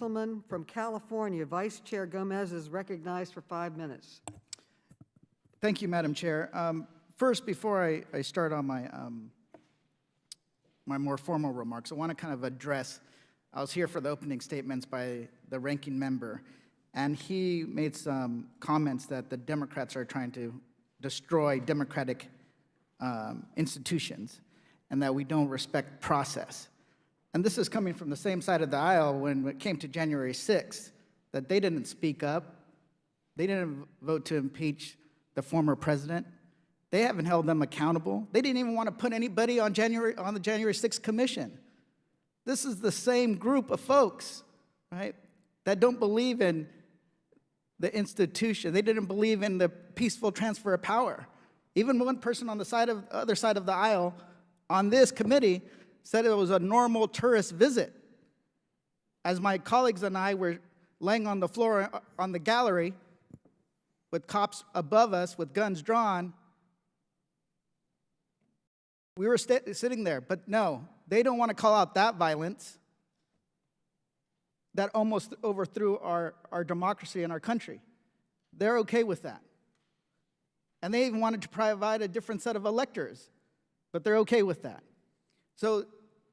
Gentleman from California, Vice Chair Gomez is recognized for 5 minutes. Thank you, Madam Chair. First, before I start on my my more formal remarks, I want to kind of address, I was here for the opening statements by the ranking member, and he made some comments that the Democrats are trying to destroy democratic institutions and that we don't respect process. And this is coming from the same side of the aisle when it came to January 6th, that they didn't speak up. They didn't vote to impeach the former president. They haven't held them accountable. They didn't even want to put anybody on the January 6th commission. This is the same group of folks, right, that don't believe in the institution. They didn't believe in the peaceful transfer of power. Even one person on the other side of the aisle on this committee said it was a normal tourist visit. As my colleagues and I were laying on the floor on the gallery with cops above us with guns drawn, we were sitting there. But no, they don't want to call out that violence that almost overthrew our democracy in our country. They're okay with that. And they even wanted to provide a different set of electors, but they're okay with that. So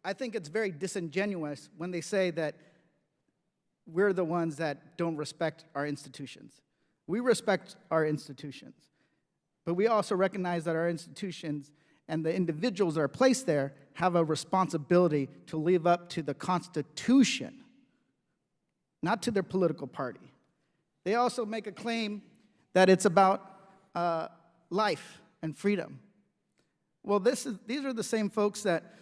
I think it's very disingenuous when they say that we're the ones that don't respect our institutions. We respect our institutions, but we also recognize that our institutions and the individuals that are placed there have a responsibility to live up to the Constitution, not to their political party. They also make a claim that it's about life and freedom. Well, these are the same folks that,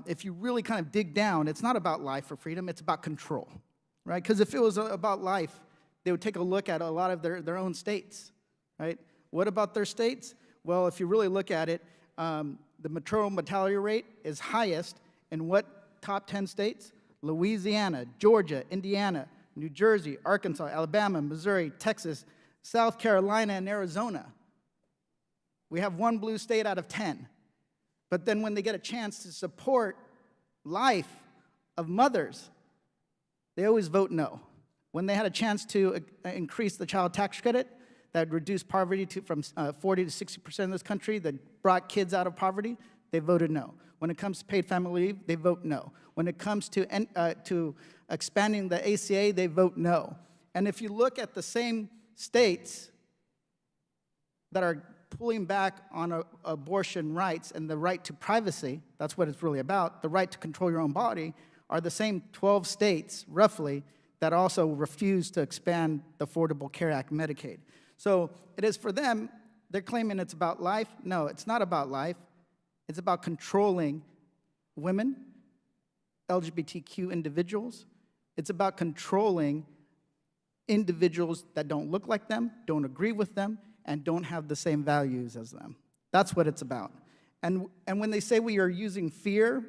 if you really kind of dig down, it's not about life or freedom, it's about control, right? Because if it was about life, they would take a look at a lot of their own states, right? What about their states? Well, if you really look at it, the maternal mortality rate is highest in what top 10 states? Louisiana, Georgia, Indiana, New Jersey, Arkansas, Alabama, Missouri, Texas, South Carolina, and Arizona. We have one blue state out of 10. But then when they get a chance to support life of mothers, they always vote no. When they had a chance to increase the child tax credit, that reduced poverty from 40 to 60% in this country, that brought kids out of poverty, they voted no. When it comes to paid family leave, they vote no. When it comes to expanding the ACA, they vote no. And if you look at the same states that are pulling back on abortion rights and the right to privacy, that's what it's really about, the right to control your own body, are the same 12 states, roughly, that also refuse to expand the Affordable Care Act Medicaid. So it is for them, they're claiming it's about life. No, it's not about life. It's about controlling women, LGBTQ individuals. It's about controlling individuals that don't look like them, don't agree with them, and don't have the same values as them. That's what it's about. And when they say we are using fear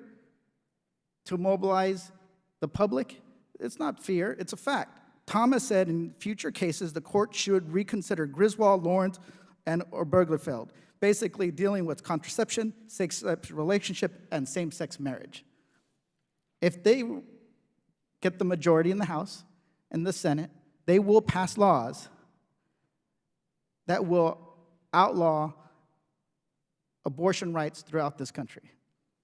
to mobilize the public, it's not fear, it's a fact. Thomas said in future cases, the court should reconsider Griswold, Lawrence, or Burgerfeld, basically dealing with contraception, same-sex relationship, and same-sex marriage. If they get the majority in the House and the Senate, they will pass laws that will outlaw abortion rights throughout this country.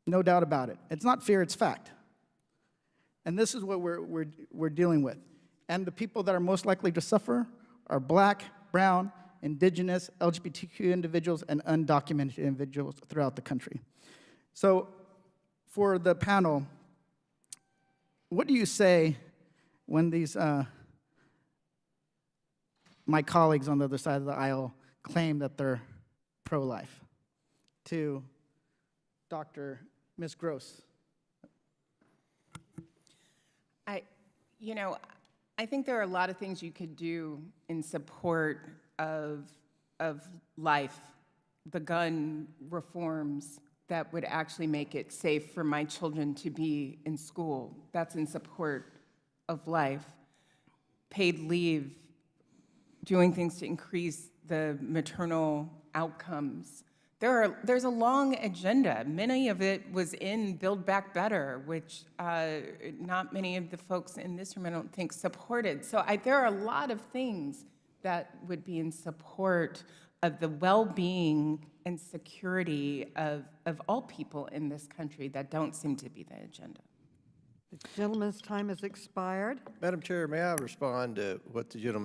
No doubt about it. It's not fear, it's fact. And this is what we're dealing with. And the people that are most likely to suffer are Black, brown, indigenous, LGBTQ individuals, and undocumented individuals throughout the country. So for the panel, what do you say when these my colleagues on the other side of the aisle claim that they're pro-life? To Dr. Ms. Gross. I think there are a lot of things you could do in support of life, the gun reforms that would actually make it safe for my children to be in school. That's in support of life. Paid leave, doing things to increase the maternal outcomes There's a long agenda. Many of it was in Build Back Better, which not many of the folks in this room, I don't think, supported. So there are a lot of things that would be in support of the well-being and security of all people in this country that don't seem to be the agenda. The gentleman's time has expired. Madam Chair, may I respond to what the gentleman